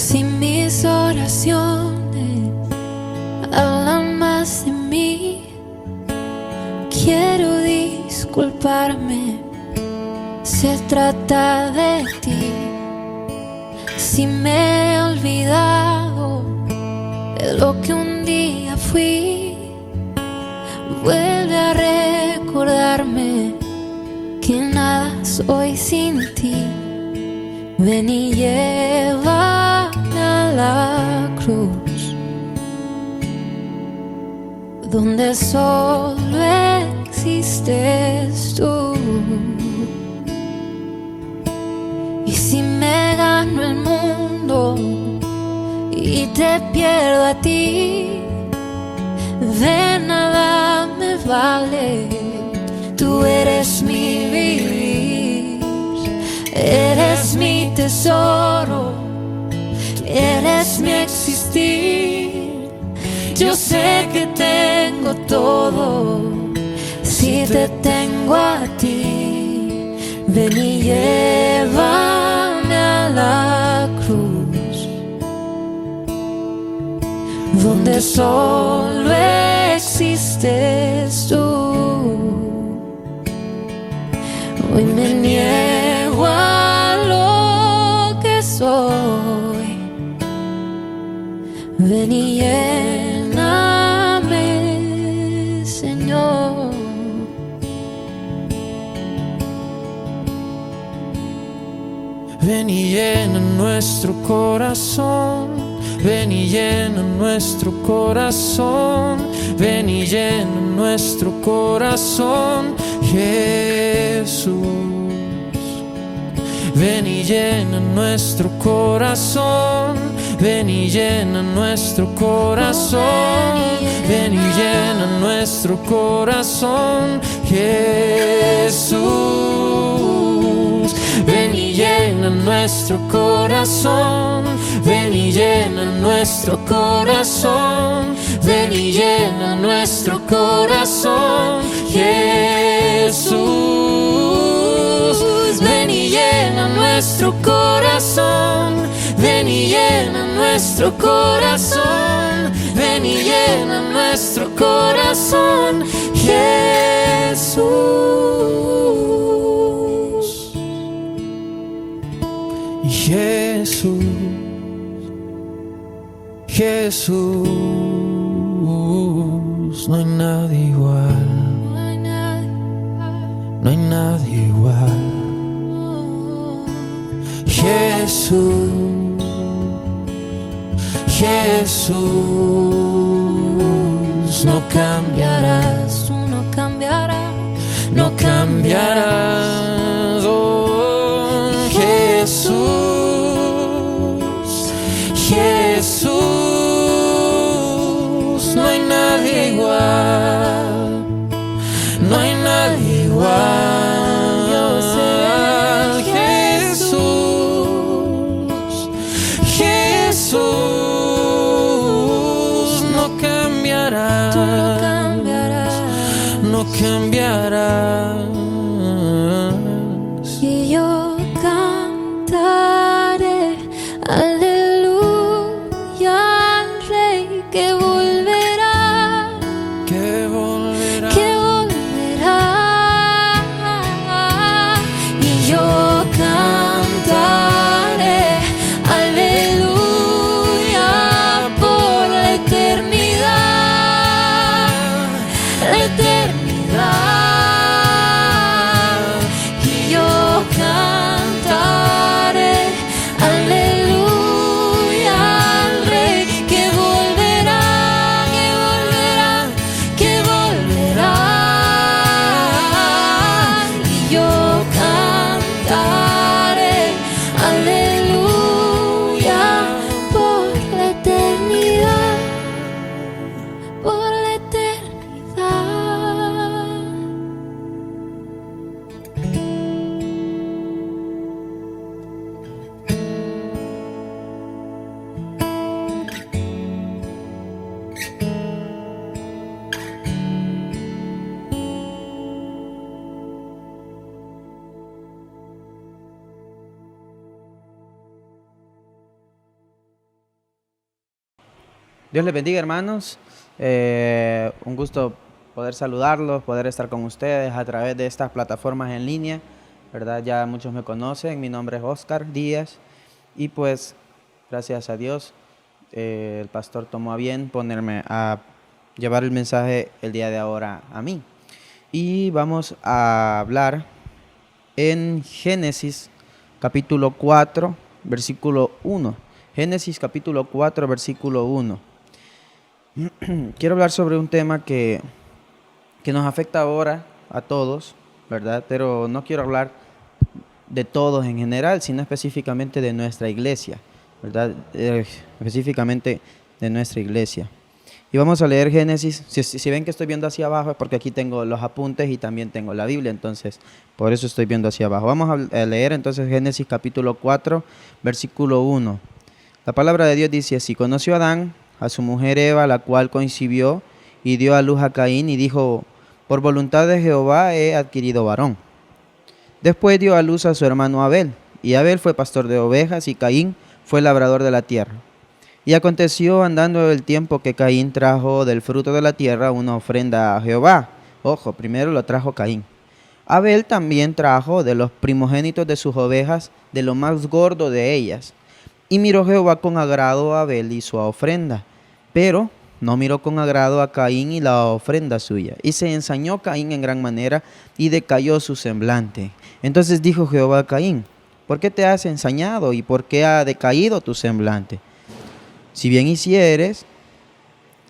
Si mis oraciones hablan más de mí, quiero disculparme. Se trata de ti. Si me he olvidado de lo que un día fui, vuelve a recordarme que nada soy sin ti. Ven y llévame a la cruz, donde solo existes tú. Y si me gano el mundo y te pierdo a ti, de nada me vale. Tú eres mi vivir, eres mi tesoro, eres mi existir. Yo sé que tengo todo si te tengo a ti. Ven y llévame a la cruz, donde solo existes tú. Hoy me niego a lo que soy. Ven y lléname, Señor. Ven y llena nuestro corazón, ven y llena nuestro corazón, ven y llena nuestro corazón, Jesús. Ven y llena nuestro corazón, ven y llena nuestro corazón, ven y llena nuestro corazón, Jesús. Ven y llena nuestro corazón, ven y llena nuestro corazón, ven y llena nuestro corazón, Jesús. Ven y llena nuestro corazón, ven y llena nuestro corazón, ven y llena nuestro corazón, Jesús. Jesús, Jesús, no hay nadie igual, no hay nadie igual. Jesús, Jesús, no cambiarás, Tú no cambiarás, no cambiarás, oh, Jesús, Jesús, no hay nadie igual, no hay nadie igual. No cambiarás. y yo cantaré aleluya al Rey que volverá, Que volverá, que volverá. Y yo cantaré aleluya por la eternidad, la eternidad. Dios les bendiga, hermanos. Un gusto poder saludarlos, poder estar con ustedes a través de estas plataformas en línea, ¿verdad? Ya muchos me conocen, mi nombre es Oscar Díaz y pues gracias a Dios el pastor tomó a bien ponerme a llevar el mensaje el día de ahora a mí. Y vamos a hablar en Génesis capítulo 4, versículo 1. Génesis capítulo 4, versículo 1. Quiero hablar sobre un tema que nos afecta ahora a todos, ¿verdad? Pero no quiero hablar de todos en general, sino específicamente de nuestra iglesia, ¿verdad? Específicamente de nuestra iglesia. Y vamos a leer Génesis. Si ven que estoy viendo hacia abajo es porque aquí tengo los apuntes y también tengo la Biblia, entonces por eso estoy viendo hacia abajo. Vamos a leer entonces Génesis capítulo 4, versículo 1. La palabra de Dios dice así: conoció Adán a su mujer Eva, la cual concibió y dio a luz a Caín y dijo: por voluntad de Jehová he adquirido varón. Después dio a luz a su hermano Abel, y Abel fue pastor de ovejas y Caín fue labrador de la tierra. Y aconteció andando el tiempo que Caín trajo del fruto de la tierra una ofrenda a Jehová. Ojo, primero lo trajo Caín. Abel también trajo de los primogénitos de sus ovejas, de lo más gordo de ellas. Y miró Jehová con agrado a Abel y su ofrenda, pero no miró con agrado a Caín y la ofrenda suya. Y se ensañó Caín en gran manera y decayó su semblante. Entonces dijo Jehová a Caín: ¿por qué te has ensañado y por qué ha decaído tu semblante? Si bien hicieres,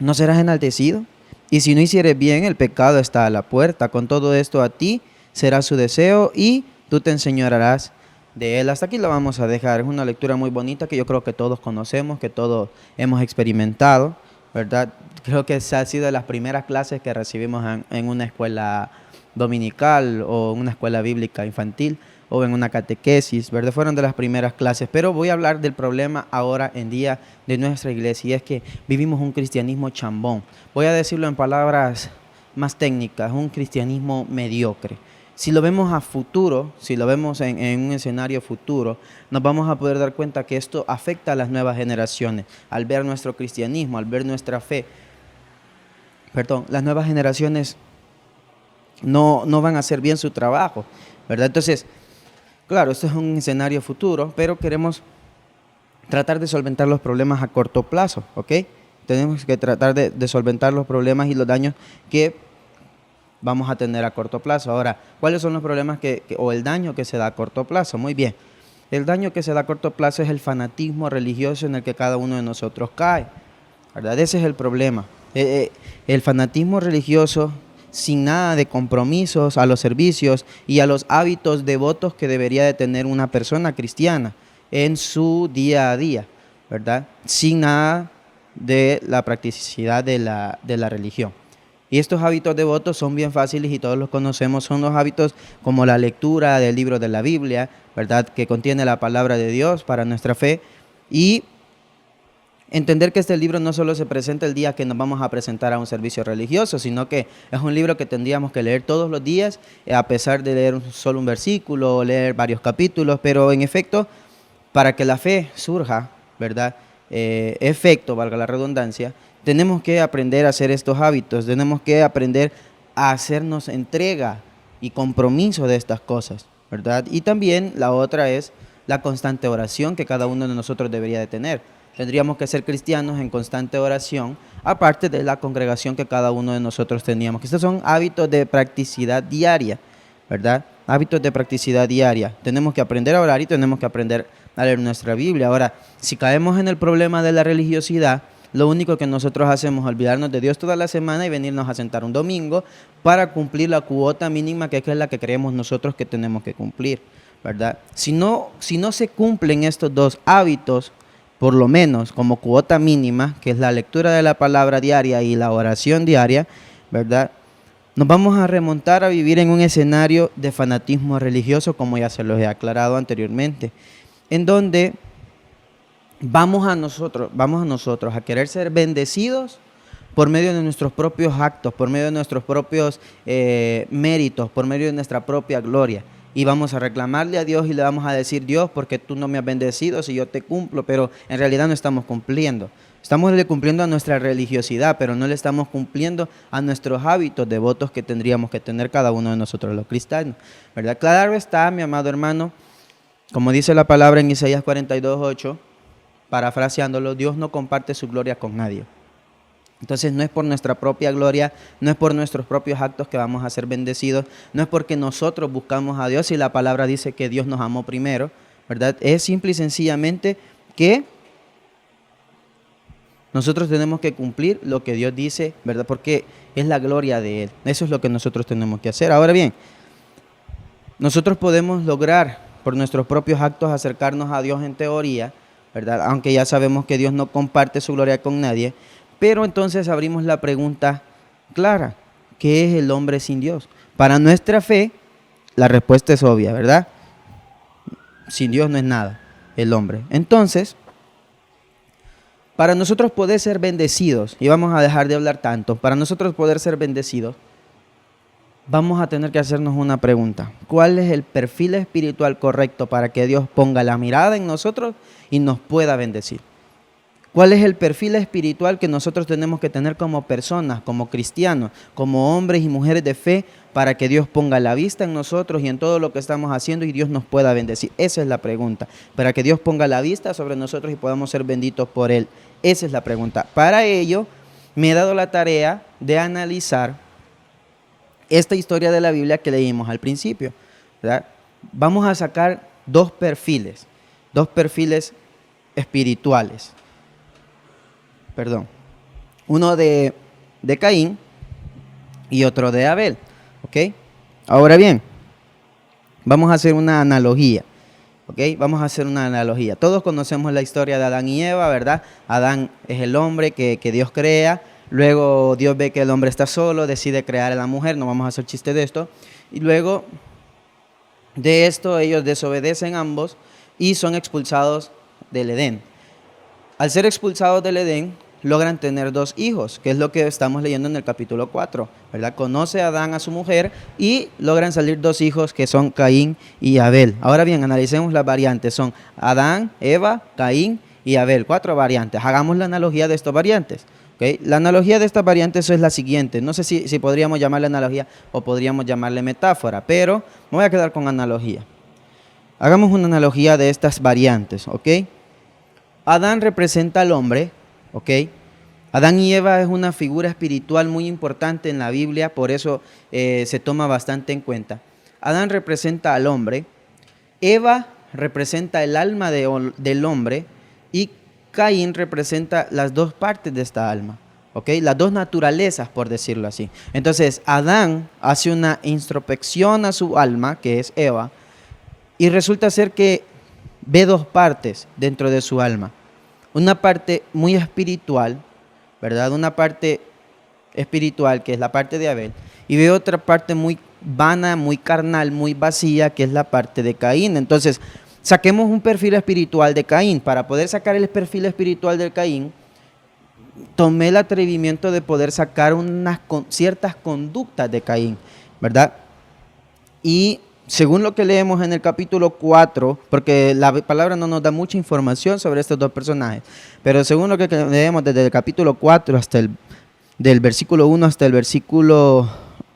¿no serás enaltecido? Y si no hicieres bien, el pecado está a la puerta. Con todo esto a ti será su deseo y tú te enseñorearás de él. Hasta aquí lo vamos a dejar. Es una lectura muy bonita que yo creo que todos conocemos, que todos hemos experimentado, ¿verdad? Creo que esa ha sido de las primeras clases que recibimos en una escuela dominical o en una escuela bíblica infantil o en una catequesis, ¿verdad? Fueron de las primeras clases, pero voy a hablar del problema ahora en día de nuestra iglesia, y es que vivimos un cristianismo chambón. Voy a decirlo en palabras más técnicas, un cristianismo mediocre. Si lo vemos a futuro, si lo vemos en un escenario futuro, nos vamos a poder dar cuenta que esto afecta a las nuevas generaciones. Al ver nuestro cristianismo, al ver nuestra fe, las nuevas generaciones no van a hacer bien su trabajo, ¿verdad? Entonces, claro, esto es un escenario futuro, pero queremos tratar de solventar los problemas a corto plazo, ¿ok? Tenemos que tratar de solventar los problemas y los daños que vamos a tener a corto plazo. Ahora, ¿cuáles son los problemas o el daño que se da a corto plazo? Muy bien. El daño que se da a corto plazo es el fanatismo religioso en el que cada uno de nosotros cae, ¿verdad? Ese es el problema. El fanatismo religioso sin nada de compromisos a los servicios y a los hábitos devotos que debería de tener una persona cristiana en su día a día, ¿verdad? Sin nada de la practicidad de la religión. Y estos hábitos devotos son bien fáciles y todos los conocemos. Son los hábitos como la lectura del libro de la Biblia, ¿verdad? Que contiene la palabra de Dios para nuestra fe. Y entender que este libro no solo se presenta el día que nos vamos a presentar a un servicio religioso, sino que es un libro que tendríamos que leer todos los días, a pesar de leer solo un versículo o leer varios capítulos. Pero en efecto, para que la fe surja, ¿verdad? Efecto, valga la redundancia, tenemos que aprender a hacer estos hábitos, tenemos que aprender a hacernos entrega y compromiso de estas cosas, ¿verdad? Y también la otra es la constante oración que cada uno de nosotros debería de tener. Tendríamos que ser cristianos en constante oración, aparte de la congregación que cada uno de nosotros teníamos. Estos son hábitos de practicidad diaria, ¿verdad? Hábitos de practicidad diaria. Tenemos que aprender a orar y tenemos que aprender a leer nuestra Biblia. Ahora, si caemos en el problema de la religiosidad, lo único que nosotros hacemos es olvidarnos de Dios toda la semana y venirnos a sentar un domingo para cumplir la cuota mínima que es la que creemos nosotros que tenemos que cumplir, ¿verdad? Si no se cumplen estos dos hábitos, por lo menos como cuota mínima, que es la lectura de la palabra diaria y la oración diaria, ¿verdad? Nos vamos a remontar a vivir en un escenario de fanatismo religioso, como ya se los he aclarado anteriormente, en donde vamos a nosotros a querer ser bendecidos por medio de nuestros propios actos, por medio de nuestros propios méritos, por medio de nuestra propia gloria. y vamos a reclamarle a Dios y le vamos a decir: Dios, porque tú no me has bendecido si yo te cumplo, pero en realidad no estamos cumpliendo. Estamos cumpliendo a nuestra religiosidad, pero no le estamos cumpliendo a nuestros hábitos devotos que tendríamos que tener cada uno de nosotros los cristianos, ¿verdad? Claro está, mi amado hermano, como dice la palabra en Isaías 42:8, parafraseándolo: Dios no comparte su gloria con nadie. Entonces no es por nuestra propia gloria, no es por nuestros propios actos que vamos a ser bendecidos, no es porque nosotros buscamos a Dios y la palabra dice que Dios nos amó primero, ¿verdad? Es simple y sencillamente que nosotros tenemos que cumplir lo que Dios dice, ¿verdad? Porque es la gloria de Él. Eso es lo que nosotros tenemos que hacer. Ahora bien, nosotros podemos lograr por nuestros propios actos acercarnos a Dios en teoría, ¿verdad? Aunque ya sabemos que Dios no comparte su gloria con nadie. Pero entonces abrimos la pregunta clara: ¿qué es el hombre sin Dios? Para nuestra fe, la respuesta es obvia, ¿verdad? Sin Dios no es nada el hombre. Entonces, para nosotros poder ser bendecidos, y vamos a dejar de hablar tanto, para nosotros poder ser bendecidos, vamos a tener que hacernos una pregunta: ¿cuál es el perfil espiritual correcto para que Dios ponga la mirada en nosotros y nos pueda bendecir? ¿Cuál es el perfil espiritual que nosotros tenemos que tener como personas, como cristianos, como hombres y mujeres de fe, para que Dios ponga la vista en nosotros y en todo lo que estamos haciendo y Dios nos pueda bendecir? Esa es la pregunta. Para que Dios ponga la vista sobre nosotros y podamos ser benditos por Él. Esa es la pregunta. Para ello, me he dado la tarea de analizar esta historia de la Biblia que leímos al principio, ¿verdad? Vamos a sacar dos perfiles espirituales. Uno de Caín y otro de Abel, ¿ok? Ahora bien, vamos a hacer una analogía, ¿ok? Vamos a hacer una analogía. Todos conocemos la historia de Adán y Eva, ¿verdad? Adán es el hombre que Dios crea, luego Dios ve que el hombre está solo, decide crear a la mujer, no vamos a hacer chiste de esto, y luego de esto ellos desobedecen ambos y son expulsados del Edén. Al ser expulsados del Edén, logran tener dos hijos, que es lo que estamos leyendo en el capítulo 4, ¿verdad? Conoce Adán a su mujer y logran salir dos hijos que son Caín y Abel. Ahora bien, analicemos las variantes. Son Adán, Eva, Caín y Abel. 4 variantes. Hagamos la analogía de estas variantes, ¿okay? La analogía de estas variantes es la siguiente. No sé si podríamos llamarle analogía o podríamos llamarle metáfora, pero me voy a quedar con analogía. Hagamos una analogía de estas variantes, ¿ok? Adán representa al hombre, ¿ok? Adán y Eva es una figura espiritual muy importante en la Biblia, por eso se toma bastante en cuenta. Adán representa al hombre, Eva representa el alma del hombre y Caín representa las dos partes de esta alma, ¿ok? Las dos naturalezas, por decirlo así. Entonces, Adán hace una introspección a su alma, que es Eva, y resulta ser que ve dos partes dentro de su alma. Una parte muy espiritual, ¿verdad? Una parte espiritual, que es la parte de Abel, y ve otra parte muy vana, muy carnal, muy vacía, que es la parte de Caín. Entonces, saquemos un perfil espiritual de Caín. Para poder sacar el perfil espiritual de Caín, tomé el atrevimiento de poder sacar ciertas conductas de Caín, ¿verdad? Y según lo que leemos en el capítulo 4, porque la palabra no nos da mucha información sobre estos dos personajes, pero según lo que leemos desde el capítulo 4 del versículo 1 hasta el versículo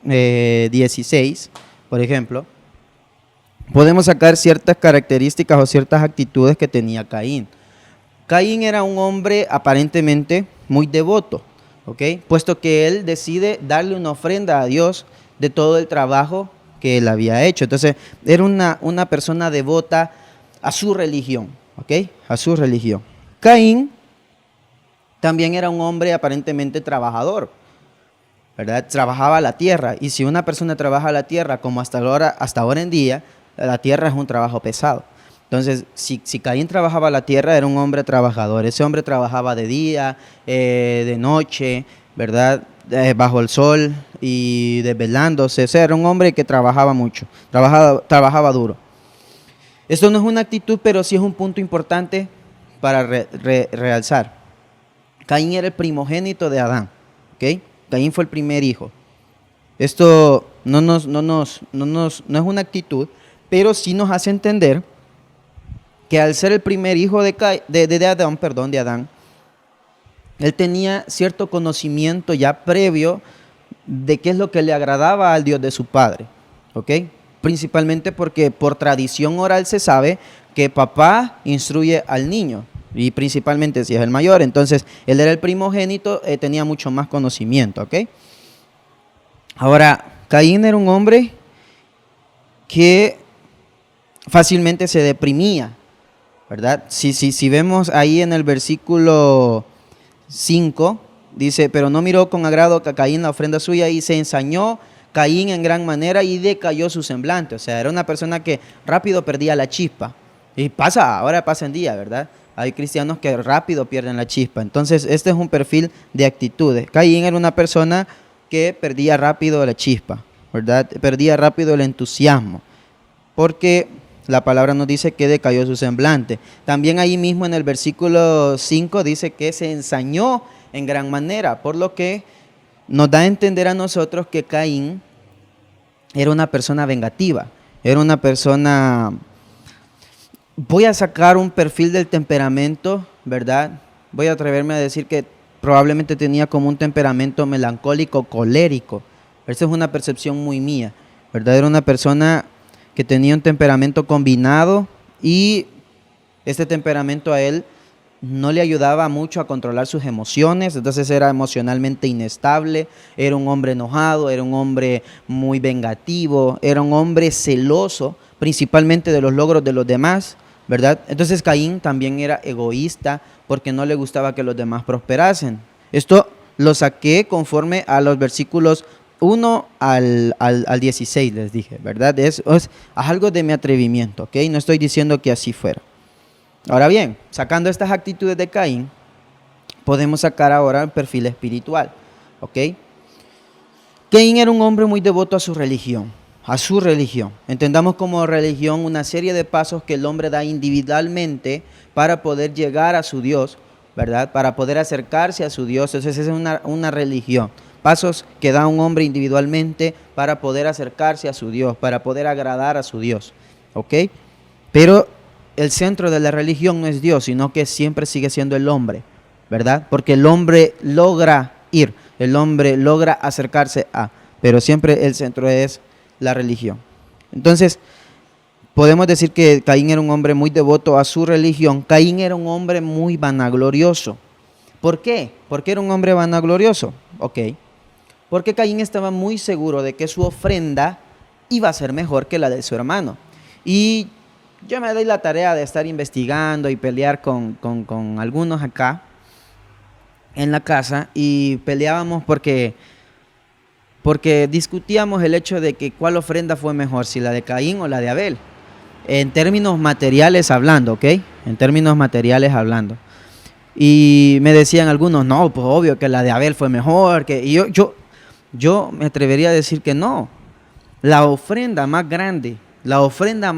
16, por ejemplo, podemos sacar ciertas características o ciertas actitudes que tenía Caín. Caín era un hombre aparentemente muy devoto, ¿ok? Puesto que él decide darle una ofrenda a Dios de todo el trabajo que él había hecho. Entonces, era una persona devota a su religión, ¿ok? A su religión. Caín también era un hombre aparentemente trabajador, ¿verdad? Trabajaba la tierra, y si una persona trabaja la tierra, como hasta ahora en día, la tierra es un trabajo pesado. Entonces, si Caín trabajaba la tierra, era un hombre trabajador. Ese hombre trabajaba de día, de noche, ¿verdad? Bajo el sol y desvelándose. O sea, era un hombre que trabajaba mucho, trabajaba duro. Esto no es una actitud, pero sí es un punto importante para realzar. Caín era el primogénito de Adán, ¿ok? Caín fue el primer hijo. Esto no es una actitud, pero sí nos hace entender que al ser el primer hijo de Adán, él tenía cierto conocimiento ya previo de qué es lo que le agradaba al Dios de su padre, ¿ok? Principalmente porque por tradición oral se sabe que papá instruye al niño, y principalmente si es el mayor. Entonces él era el primogénito, tenía mucho más conocimiento, ¿ok? Ahora, Caín era un hombre que fácilmente se deprimía, ¿verdad? Si vemos ahí en el versículo 5, dice, pero no miró con agrado a Caín la ofrenda suya y se ensañó Caín en gran manera y decayó su semblante. O sea, era una persona que rápido perdía la chispa. Y ahora pasa en día, ¿verdad? Hay cristianos que rápido pierden la chispa. Entonces, este es un perfil de actitudes. Caín era una persona que perdía rápido la chispa, ¿verdad? Perdía rápido el entusiasmo, porque la palabra nos dice que decayó su semblante. También ahí mismo en el versículo 5 dice que se ensañó en gran manera, por lo que nos da a entender a nosotros que Caín era una persona vengativa, era una persona... Voy a sacar un perfil del temperamento, ¿verdad? Voy a atreverme a decir que probablemente tenía como un temperamento melancólico, colérico. Esa es una percepción muy mía, ¿verdad? Era una persona que tenía un temperamento combinado y este temperamento a él no le ayudaba mucho a controlar sus emociones, entonces era emocionalmente inestable, era un hombre enojado, era un hombre muy vengativo, era un hombre celoso, principalmente de los logros de los demás, ¿verdad? Entonces Caín también era egoísta porque no le gustaba que los demás prosperasen. Esto lo saqué conforme a los versículos 1 al 16, les dije, ¿verdad? Es algo de mi atrevimiento, ¿ok? No estoy diciendo que así fuera. Ahora bien, sacando estas actitudes de Caín, podemos sacar ahora el perfil espiritual, ¿ok? Caín era un hombre muy devoto a su religión. Entendamos como religión una serie de pasos que el hombre da individualmente para poder llegar a su Dios, ¿verdad? Para poder acercarse a su Dios. Entonces esa es una religión. Pasos que da un hombre individualmente para poder acercarse a su Dios, para poder agradar a su Dios, ¿ok? Pero el centro de la religión no es Dios, sino que siempre sigue siendo el hombre, ¿verdad? Porque el hombre logra ir, el hombre logra acercarse a, pero siempre el centro es la religión. Entonces, podemos decir que Caín era un hombre muy devoto a su religión. Caín era un hombre muy vanaglorioso. ¿Por qué? ¿Por qué era un hombre vanaglorioso? Ok. Porque Caín estaba muy seguro de que su ofrenda iba a ser mejor que la de su hermano. Y yo me doy la tarea de estar investigando y pelear con algunos acá en la casa, y peleábamos porque discutíamos el hecho de que cuál ofrenda fue mejor, si la de Caín o la de Abel, en términos materiales hablando, ¿ok? En términos materiales hablando. Y me decían algunos, no, pues obvio que la de Abel fue mejor, y yo me atrevería a decir que no. La ofrenda más grande, la ofrenda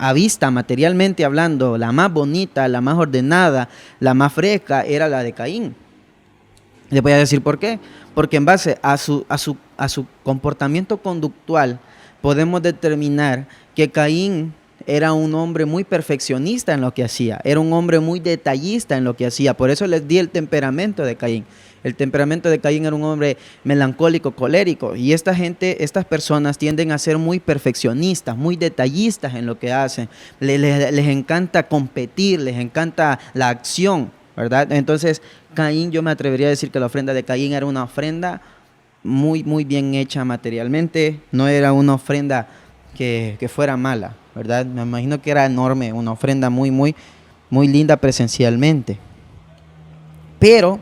a vista, materialmente hablando, la más bonita, la más ordenada, la más fresca, era la de Caín. Les voy a decir por qué. Porque en base a su comportamiento conductual podemos determinar que Caín era un hombre muy perfeccionista en lo que hacía, era un hombre muy detallista en lo que hacía. Por eso les di el temperamento de Caín. El temperamento de Caín era un hombre melancólico, colérico, y estas personas tienden a ser muy perfeccionistas, muy detallistas en lo que hacen. Les encanta competir, les encanta la acción, ¿verdad? Entonces, Caín, yo me atrevería a decir que la ofrenda de Caín era una ofrenda muy, muy bien hecha materialmente, no era una ofrenda que fuera mala, ¿verdad? Me imagino que era enorme, una ofrenda muy, muy, muy linda presencialmente. Pero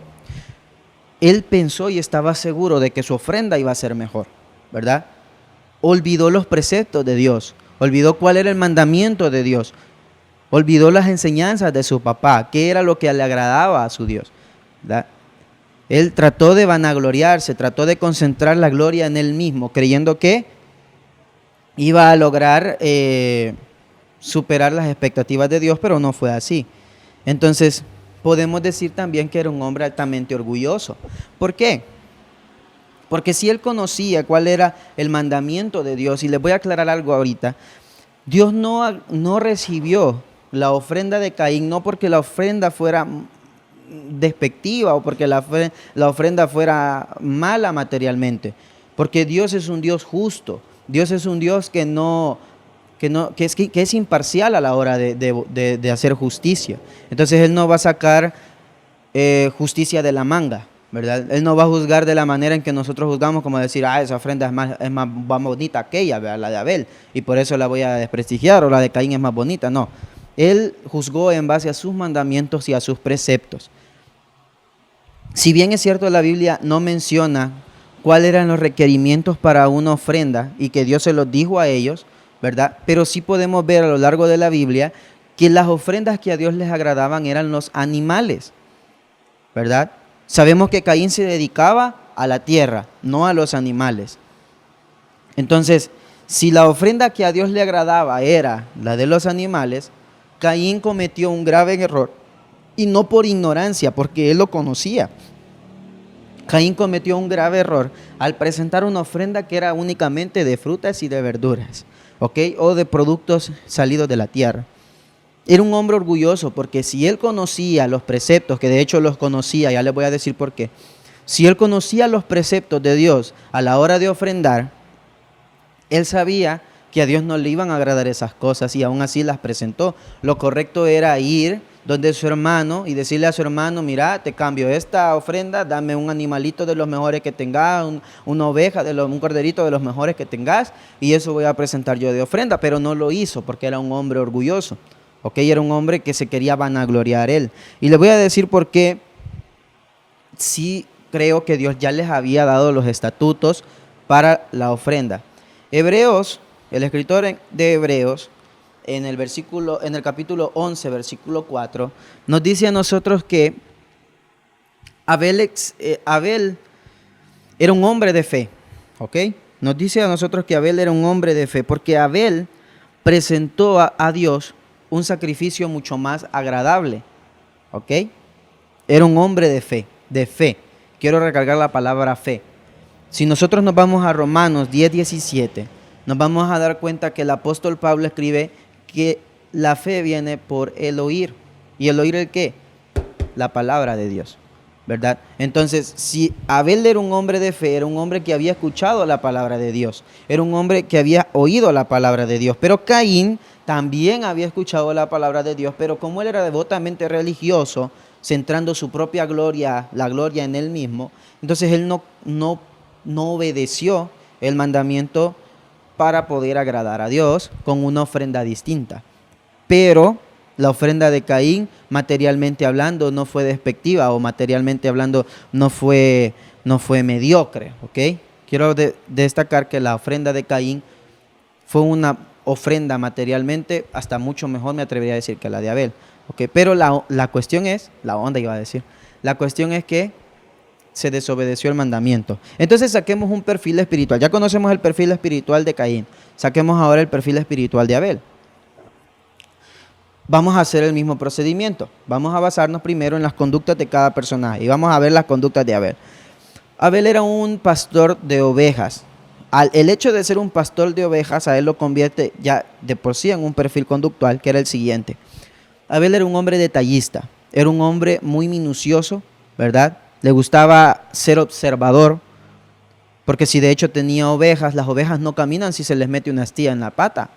él pensó y estaba seguro de que su ofrenda iba a ser mejor, ¿verdad? Olvidó los preceptos de Dios, olvidó cuál era el mandamiento de Dios, olvidó las enseñanzas de su papá, qué era lo que le agradaba a su Dios, ¿verdad? Él trató de vanagloriarse, trató de concentrar la gloria en él mismo, creyendo que iba a lograr superar las expectativas de Dios, pero no fue así. Entonces, podemos decir también que era un hombre altamente orgulloso. ¿Por qué? Porque si él conocía cuál era el mandamiento de Dios, y les voy a aclarar algo ahorita, Dios no recibió la ofrenda de Caín, no porque la ofrenda fuera despectiva o porque la ofrenda fuera mala materialmente, porque Dios es un Dios justo. Dios es un Dios que es imparcial a la hora de hacer justicia. Entonces Él no va a sacar justicia de la manga, ¿verdad? Él no va a juzgar de la manera en que nosotros juzgamos, como decir, esa ofrenda más bonita aquella, ¿verdad? La de Abel, y por eso la voy a desprestigiar, o la de Caín es más bonita. No, Él juzgó en base a sus mandamientos y a sus preceptos. Si bien es cierto, la Biblia no menciona cuáles eran los requerimientos para una ofrenda y que Dios se los dijo a ellos, ¿verdad? Pero sí podemos ver a lo largo de la Biblia que las ofrendas que a Dios les agradaban eran los animales, ¿verdad? Sabemos que Caín se dedicaba a la tierra, no a los animales. Entonces, si la ofrenda que a Dios le agradaba era la de los animales, Caín cometió un grave error, y no por ignorancia, porque él lo conocía. Caín cometió un grave error al presentar una ofrenda que era únicamente de frutas y de verduras, ¿ok? O de productos salidos de la tierra. Era un hombre orgulloso, porque si él conocía los preceptos, que de hecho los conocía, ya les voy a decir por qué. Si él conocía los preceptos de Dios a la hora de ofrendar, él sabía que a Dios no le iban a agradar esas cosas y aún así las presentó. Lo correcto era ir donde su hermano y decirle a su hermano, mira, te cambio esta ofrenda, dame un animalito de los mejores que tengas, una oveja, un corderito de los mejores que tengas, y eso voy a presentar yo de ofrenda. Pero no lo hizo porque era un hombre orgulloso, ¿ok? Era un hombre que se quería vanagloriar él. Y le voy a decir por qué sí creo que Dios ya les había dado los estatutos para la ofrenda. Hebreos, el escritor de Hebreos, en el capítulo 11, versículo 4, nos dice a nosotros que Abel era un hombre de fe, ¿ok? Nos dice a nosotros que Abel era un hombre de fe, porque Abel presentó a Dios un sacrificio mucho más agradable, ¿ok? Era un hombre de fe, de fe. Quiero recargar la palabra fe. Si nosotros nos vamos a Romanos 10:17, nos vamos a dar cuenta que el apóstol Pablo escribe que la fe viene por el oír. ¿Y el oír el qué? La palabra de Dios, ¿verdad? Entonces, si Abel era un hombre de fe, era un hombre que había escuchado la palabra de Dios, era un hombre que había oído la palabra de Dios, pero Caín también había escuchado la palabra de Dios, pero como él era devotamente religioso, centrando su propia gloria, la gloria en él mismo, entonces él no obedeció el mandamiento para poder agradar a Dios con una ofrenda distinta. Pero la ofrenda de Caín, materialmente hablando, no fue despectiva, o materialmente hablando no fue mediocre, ¿ok? Quiero destacar que la ofrenda de Caín fue una ofrenda materialmente hasta mucho mejor, me atrevería a decir, que la de Abel, ¿ok? Pero la cuestión es, la cuestión es que se desobedeció el mandamiento. Entonces saquemos un perfil espiritual. Ya conocemos el perfil espiritual de Caín. Saquemos ahora el perfil espiritual de Abel. Vamos a hacer el mismo procedimiento. Vamos a basarnos primero en las conductas de cada personaje y vamos a ver las conductas de Abel. Abel era un pastor de ovejas. El hecho de ser un pastor de ovejas a él lo convierte ya de por sí en un perfil conductual, que era el siguiente. Abel era un hombre detallista, era un hombre muy minucioso, ¿verdad? Le gustaba ser observador, porque si de hecho tenía ovejas, las ovejas no caminan si se les mete una astilla en la pata.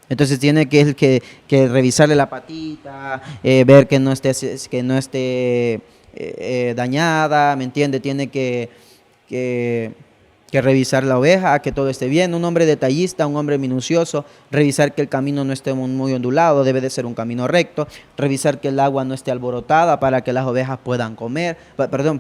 Entonces tiene que revisarle la patita, ver que no esté dañada, ¿me entiende? Tiene que revisar la oveja, que todo esté bien. Un hombre detallista, un hombre minucioso, revisar que el camino no esté muy ondulado, debe de ser un camino recto, revisar que el agua no esté alborotada para que las ovejas puedan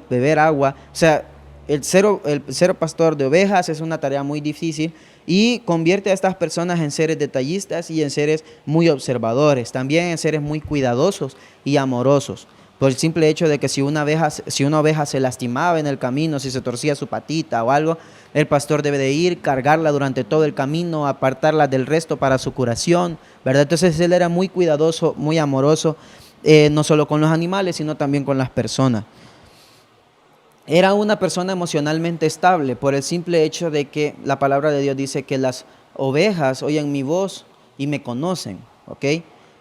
beber agua. O sea, el ser pastor de ovejas es una tarea muy difícil y convierte a estas personas en seres detallistas y en seres muy observadores, también en seres muy cuidadosos y amorosos. Por el simple hecho de que si una oveja se lastimaba en el camino, si se torcía su patita o algo, el pastor debe de ir, cargarla durante todo el camino, apartarla del resto para su curación, ¿verdad? Entonces él era muy cuidadoso, muy amoroso, no solo con los animales, sino también con las personas. Era una persona emocionalmente estable por el simple hecho de que la palabra de Dios dice que las ovejas oyen mi voz y me conocen, ¿ok?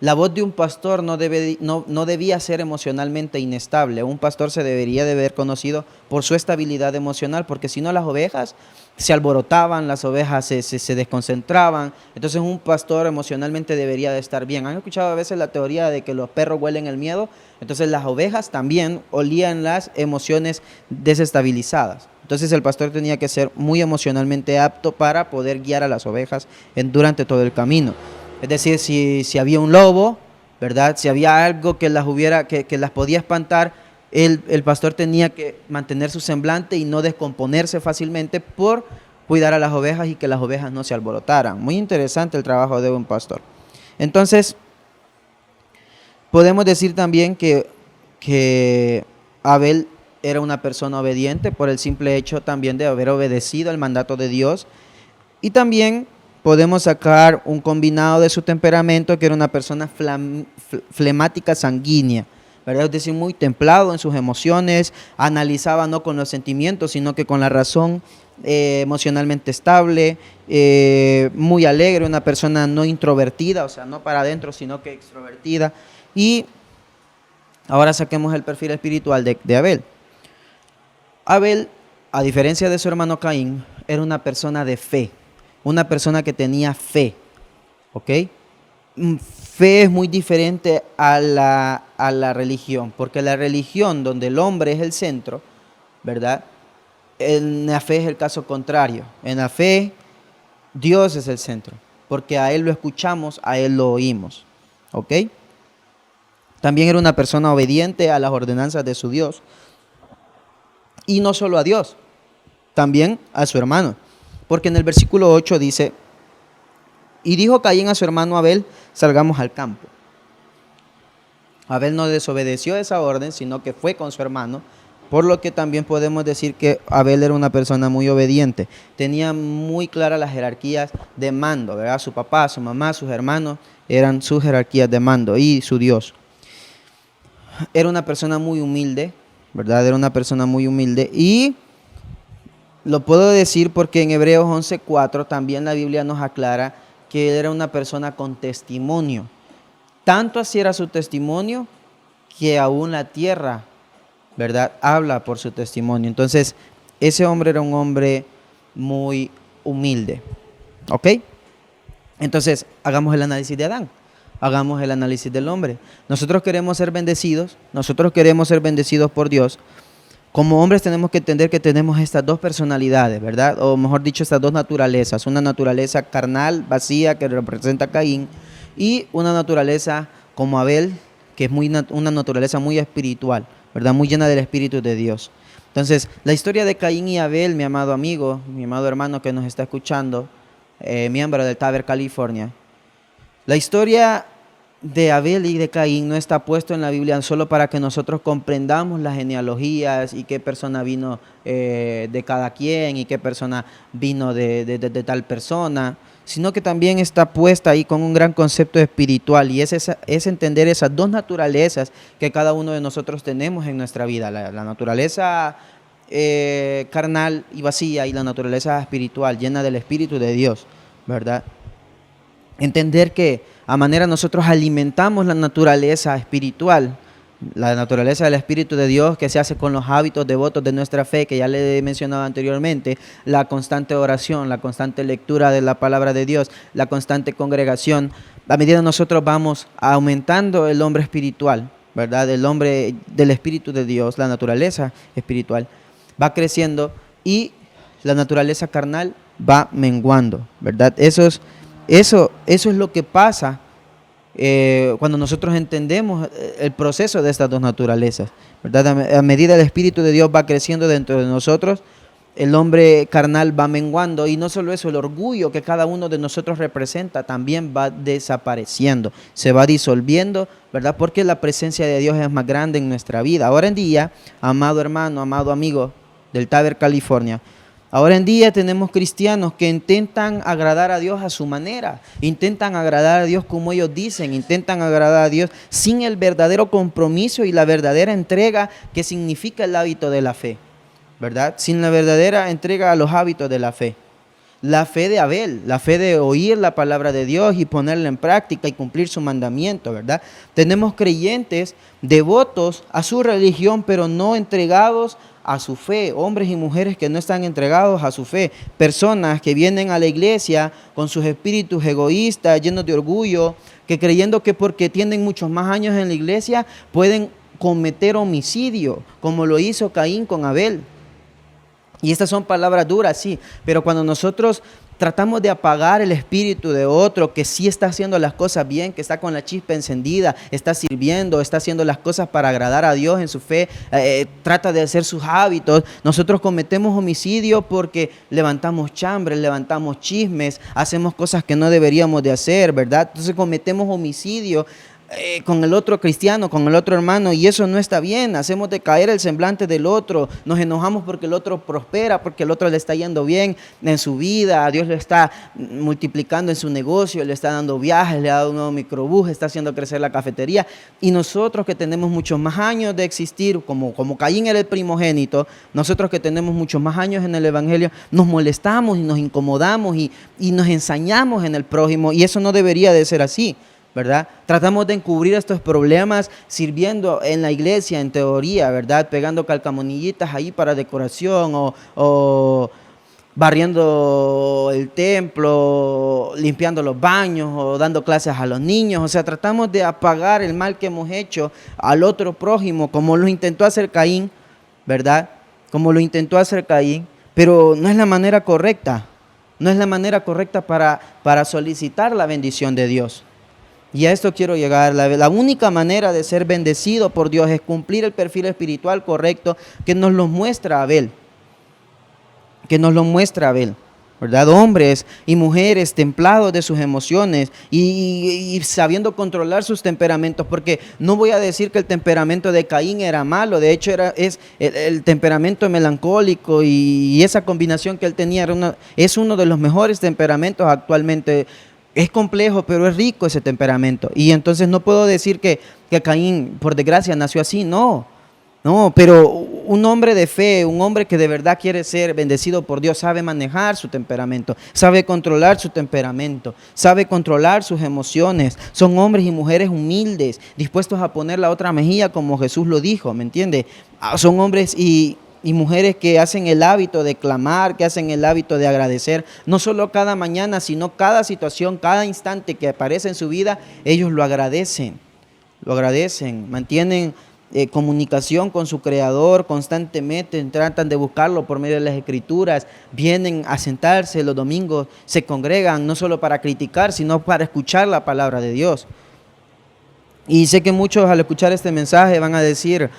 La voz de un pastor no debía ser emocionalmente inestable. Un pastor se debería de ver conocido por su estabilidad emocional, porque si no las ovejas se alborotaban, las ovejas se desconcentraban. Entonces un pastor emocionalmente debería de estar bien. ¿Han escuchado a veces la teoría de que los perros huelen el miedo? Entonces las ovejas también olían las emociones desestabilizadas. Entonces el pastor tenía que ser muy emocionalmente apto para poder guiar a las ovejas durante todo el camino. Es decir, si había un lobo, ¿verdad? Si había algo que las podía espantar, el pastor tenía que mantener su semblante y no descomponerse fácilmente por cuidar a las ovejas y que las ovejas no se alborotaran. Muy interesante el trabajo de un pastor. Entonces, podemos decir también que Abel era una persona obediente por el simple hecho también de haber obedecido el mandato de Dios. Y también podemos sacar un combinado de su temperamento, que era una persona flemática sanguínea, ¿verdad? Es decir, muy templado en sus emociones, analizaba no con los sentimientos, sino que con la razón, emocionalmente estable, muy alegre, una persona no introvertida, o sea, no para adentro, sino que extrovertida. Y ahora saquemos el perfil espiritual de Abel. Abel, a diferencia de su hermano Caín, era una persona de fe. Una persona que tenía fe, ¿ok? Fe es muy diferente a la religión, porque la religión donde el hombre es el centro, ¿verdad? En la fe es el caso contrario. En la fe, Dios es el centro, porque a Él lo escuchamos, a Él lo oímos, ¿ok? También era una persona obediente a las ordenanzas de su Dios, y no solo a Dios, también a su hermano. Porque en el versículo 8 dice, y dijo Caín a su hermano Abel, salgamos al campo. Abel no desobedeció esa orden, sino que fue con su hermano, por lo que también podemos decir que Abel era una persona muy obediente. Tenía muy claras las jerarquías de mando, ¿verdad? Su papá, su mamá, sus hermanos eran sus jerarquías de mando y su Dios. Era una persona muy humilde, ¿verdad? Era una persona muy humilde y lo puedo decir porque en Hebreos 11:4 también la Biblia nos aclara que él era una persona con testimonio. Tanto así era su testimonio que aún la tierra, ¿verdad?, habla por su testimonio. Entonces, ese hombre era un hombre muy humilde. ¿Ok? Entonces, hagamos el análisis de Adán. Hagamos el análisis del hombre. Nosotros queremos ser bendecidos por Dios. Como hombres tenemos que entender que tenemos estas dos personalidades, ¿verdad? O mejor dicho, estas dos naturalezas. Una naturaleza carnal, vacía, que representa a Caín, y una naturaleza como Abel, que es una naturaleza muy espiritual, ¿verdad? Muy llena del Espíritu de Dios. Entonces, la historia de Caín y Abel, mi amado amigo, mi amado hermano que nos está escuchando, miembro del Taber California, la historia de Abel y de Caín no está puesto en la Biblia solo para que nosotros comprendamos las genealogías y qué persona vino de cada quien y qué persona vino de tal persona, sino que también está puesta ahí con un gran concepto espiritual, y es entender esas dos naturalezas que cada uno de nosotros tenemos en nuestra vida, la naturaleza carnal y vacía, y la naturaleza espiritual llena del Espíritu de Dios, ¿verdad? Entender que a manera nosotros alimentamos la naturaleza espiritual, la naturaleza del Espíritu de Dios, que se hace con los hábitos devotos de nuestra fe, que ya le he mencionado anteriormente, la constante oración, la constante lectura de la palabra de Dios, la constante congregación. A medida que nosotros vamos aumentando el hombre espiritual, ¿verdad? El hombre del Espíritu de Dios, la naturaleza espiritual, va creciendo y la naturaleza carnal va menguando, ¿verdad? Eso es lo que pasa cuando nosotros entendemos el proceso de estas dos naturalezas, ¿verdad? A medida el Espíritu de Dios va creciendo dentro de nosotros, el hombre carnal va menguando, y no solo eso, el orgullo que cada uno de nosotros representa también va desapareciendo, se va disolviendo, ¿verdad? Porque la presencia de Dios es más grande en nuestra vida. Ahora en día, amado hermano, amado amigo del Taber California, ahora en día tenemos cristianos que intentan agradar a Dios a su manera, intentan agradar a Dios como ellos dicen, intentan agradar a Dios sin el verdadero compromiso y la verdadera entrega que significa el hábito de la fe, ¿verdad? Sin la verdadera entrega a los hábitos de la fe. la fe de Abel, la fe de oír la palabra de Dios y ponerla en práctica y cumplir su mandamiento, ¿verdad? Tenemos creyentes devotos a su religión, pero no entregados a su fe, hombres y mujeres que no están entregados a su fe, personas que vienen a la iglesia con sus espíritus egoístas, llenos de orgullo, que creyendo que porque tienen muchos más años en la iglesia pueden cometer homicidio, como lo hizo Caín con Abel. Y estas son palabras duras, sí, pero cuando nosotros tratamos de apagar el espíritu de otro que sí está haciendo las cosas bien, que está con la chispa encendida, está sirviendo, está haciendo las cosas para agradar a Dios en su fe, trata de hacer sus hábitos, nosotros cometemos homicidio porque levantamos chambres, levantamos chismes, hacemos cosas que no deberíamos de hacer, ¿verdad? Entonces cometemos homicidio con el otro cristiano, con el otro hermano, y eso no está bien. Hacemos decaer el semblante del otro, nos enojamos porque el otro prospera, porque el otro le está yendo bien en su vida, Dios le está multiplicando en su negocio, le está dando viajes, le ha dado un nuevo microbús, está haciendo crecer la cafetería, y nosotros que tenemos muchos más años de existir, como Caín era el primogénito, nosotros que tenemos muchos más años en el evangelio, nos molestamos y nos incomodamos y nos ensañamos en el prójimo, y eso no debería de ser así, ¿verdad? Tratamos de encubrir estos problemas sirviendo en la iglesia, en teoría, ¿verdad? Pegando calcamonillitas ahí para decoración o barriendo el templo, limpiando los baños o dando clases a los niños. O sea, tratamos de apagar el mal que hemos hecho al otro prójimo, como lo intentó hacer Caín, ¿verdad? Como lo intentó hacer Caín, pero no es la manera correcta. No es la manera correcta para solicitar la bendición de Dios. Y a esto quiero llegar. La única manera de ser bendecido por Dios es cumplir el perfil espiritual correcto que nos lo muestra Abel. Que nos lo muestra Abel, ¿verdad? Hombres y mujeres templados de sus emociones y sabiendo controlar sus temperamentos, porque no voy a decir que el temperamento de Caín era malo, de hecho es el temperamento melancólico y esa combinación que él tenía es uno de los mejores temperamentos actualmente. Es complejo, pero es rico ese temperamento. Y entonces no puedo decir que Caín, por desgracia, nació así. No, pero un hombre de fe, un hombre que de verdad quiere ser bendecido por Dios, sabe manejar su temperamento, sabe controlar su temperamento, sabe controlar sus emociones. Son hombres y mujeres humildes, dispuestos a poner la otra mejilla como Jesús lo dijo, ¿me entiende? Son hombres y mujeres que hacen el hábito de clamar, que hacen el hábito de agradecer, no solo cada mañana, sino cada situación, cada instante que aparece en su vida, ellos lo agradecen, mantienen comunicación con su Creador constantemente, tratan de buscarlo por medio de las Escrituras, vienen a sentarse los domingos, se congregan no solo para criticar, sino para escuchar la palabra de Dios. Y sé que muchos al escuchar este mensaje van a decir,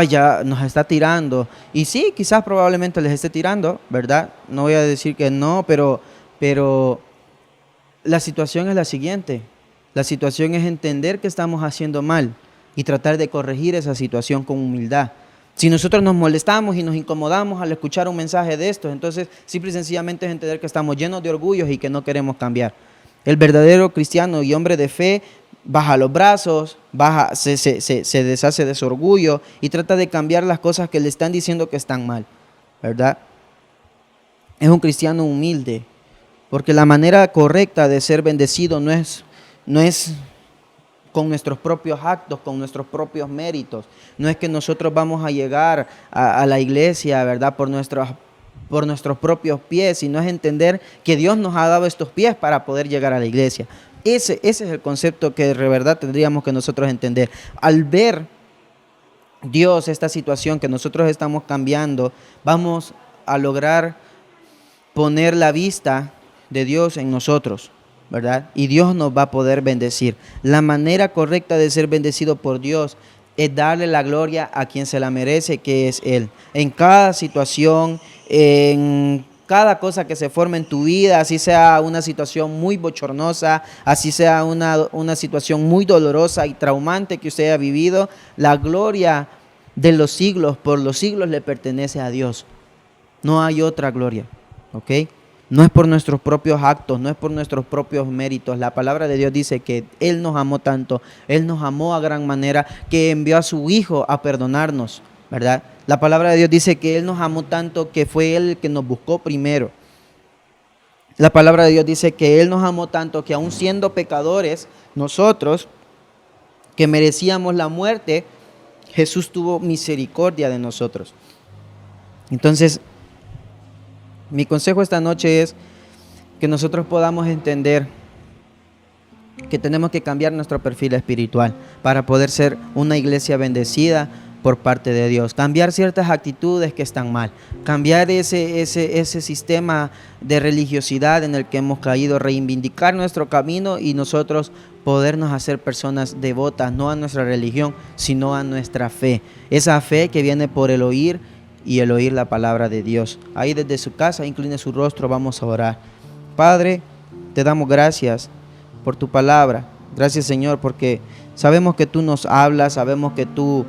ya nos está tirando. Y sí, quizás probablemente les esté tirando, ¿verdad? No voy a decir que no, pero la situación es la siguiente. La situación es entender que estamos haciendo mal y tratar de corregir esa situación con humildad. Si nosotros nos molestamos y nos incomodamos al escuchar un mensaje de estos, entonces simple y sencillamente es entender que estamos llenos de orgullo y que no queremos cambiar. El verdadero cristiano y hombre de fe baja los brazos, se deshace de su orgullo y trata de cambiar las cosas que le están diciendo que están mal, ¿verdad? Es un cristiano humilde, porque la manera correcta de ser bendecido no es con nuestros propios actos, con nuestros propios méritos. No es que nosotros vamos a llegar a la iglesia, ¿verdad? Por nuestros propios pies, sino es entender que Dios nos ha dado estos pies para poder llegar a la iglesia. Ese es el concepto que de verdad tendríamos que nosotros entender. Al ver Dios esta situación que nosotros estamos cambiando, vamos a lograr poner la vista de Dios en nosotros, ¿verdad? Y Dios nos va a poder bendecir. La manera correcta de ser bendecido por Dios es darle la gloria a quien se la merece, que es Él. En cada situación, en cada cosa que se forme en tu vida, así sea una situación muy bochornosa, así sea una situación muy dolorosa y traumante que usted haya vivido, la gloria de los siglos, por los siglos le pertenece a Dios. No hay otra gloria, ¿ok? No es por nuestros propios actos, no es por nuestros propios méritos. La palabra de Dios dice que Él nos amó tanto, Él nos amó a gran manera, que envió a su Hijo a perdonarnos, ¿verdad? La palabra de Dios dice que Él nos amó tanto que fue Él el que nos buscó primero. La palabra de Dios dice que Él nos amó tanto que aun siendo pecadores, nosotros que merecíamos la muerte, Jesús tuvo misericordia de nosotros. Entonces, mi consejo esta noche es que nosotros podamos entender que tenemos que cambiar nuestro perfil espiritual para poder ser una iglesia bendecida por parte de Dios, cambiar ciertas actitudes que están mal, cambiar ese sistema de religiosidad en el que hemos caído, reivindicar nuestro camino y nosotros podernos hacer personas devotas, no a nuestra religión, sino a nuestra fe, esa fe que viene por el oír y el oír la palabra de Dios. Ahí desde su casa, incline su rostro, vamos a orar. Padre, te damos gracias por tu palabra. Gracias, Señor, porque sabemos que tú nos hablas, sabemos que tú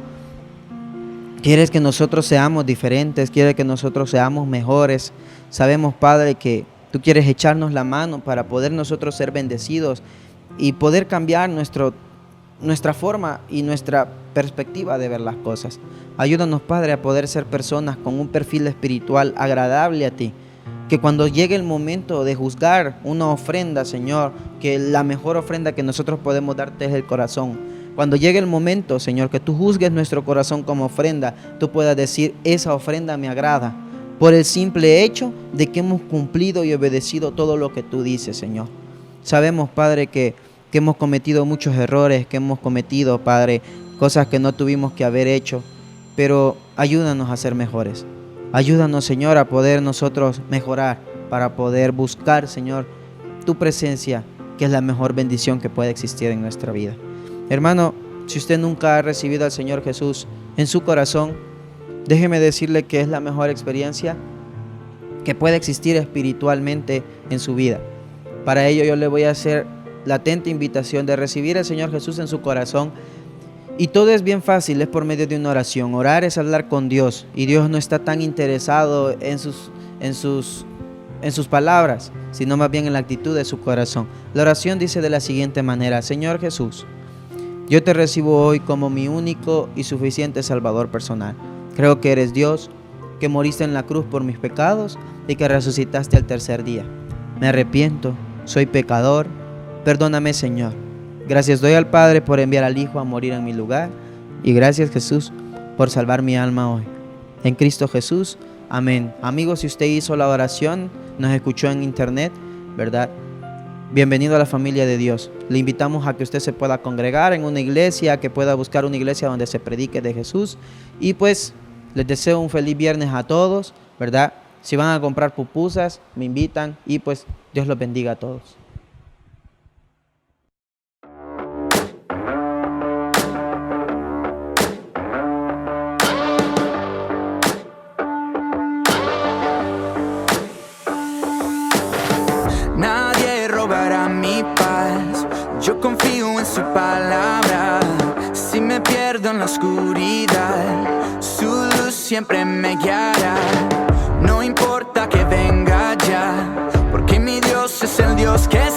quieres que nosotros seamos diferentes, quieres que nosotros seamos mejores. Sabemos, Padre, que tú quieres echarnos la mano para poder nosotros ser bendecidos y poder cambiar nuestra forma y nuestra perspectiva de ver las cosas. Ayúdanos, Padre, a poder ser personas con un perfil espiritual agradable a ti. Que cuando llegue el momento de juzgar una ofrenda, Señor, que la mejor ofrenda que nosotros podemos darte es el corazón. Cuando llegue el momento, Señor, que tú juzgues nuestro corazón como ofrenda, tú puedas decir, esa ofrenda me agrada, por el simple hecho de que hemos cumplido y obedecido todo lo que tú dices, Señor. Sabemos, Padre, que hemos cometido muchos errores, que hemos cometido, Padre, cosas que no tuvimos que haber hecho, pero ayúdanos a ser mejores. Ayúdanos, Señor, a poder nosotros mejorar para poder buscar, Señor, tu presencia, que es la mejor bendición que puede existir en nuestra vida. Hermano, si usted nunca ha recibido al Señor Jesús en su corazón, déjeme decirle que es la mejor experiencia que puede existir espiritualmente en su vida. Para ello yo le voy a hacer la atenta invitación de recibir al Señor Jesús en su corazón. Y todo es bien fácil, es por medio de una oración. Orar es hablar con Dios y Dios no está tan interesado en sus palabras, sino más bien en la actitud de su corazón. La oración dice de la siguiente manera: Señor Jesús, yo te recibo hoy como mi único y suficiente Salvador personal. Creo que eres Dios, que moriste en la cruz por mis pecados y que resucitaste al tercer día. Me arrepiento, soy pecador, perdóname, Señor. Gracias doy al Padre por enviar al Hijo a morir en mi lugar. Y gracias, Jesús, por salvar mi alma hoy. En Cristo Jesús, amén. Amigos, si usted hizo la oración, nos escuchó en internet, ¿verdad? Bienvenido a la familia de Dios. Le invitamos a que usted se pueda congregar en una iglesia, que pueda buscar una iglesia donde se predique de Jesús. Y pues, les deseo un feliz viernes a todos, ¿verdad? Si van a comprar pupusas, me invitan y pues Dios los bendiga a todos. Nadie robará mi paz, yo confío en su palabra. Si me pierdo en la oscuridad, su luz siempre me guiará. No importa que venga ya, porque mi Dios es el Dios que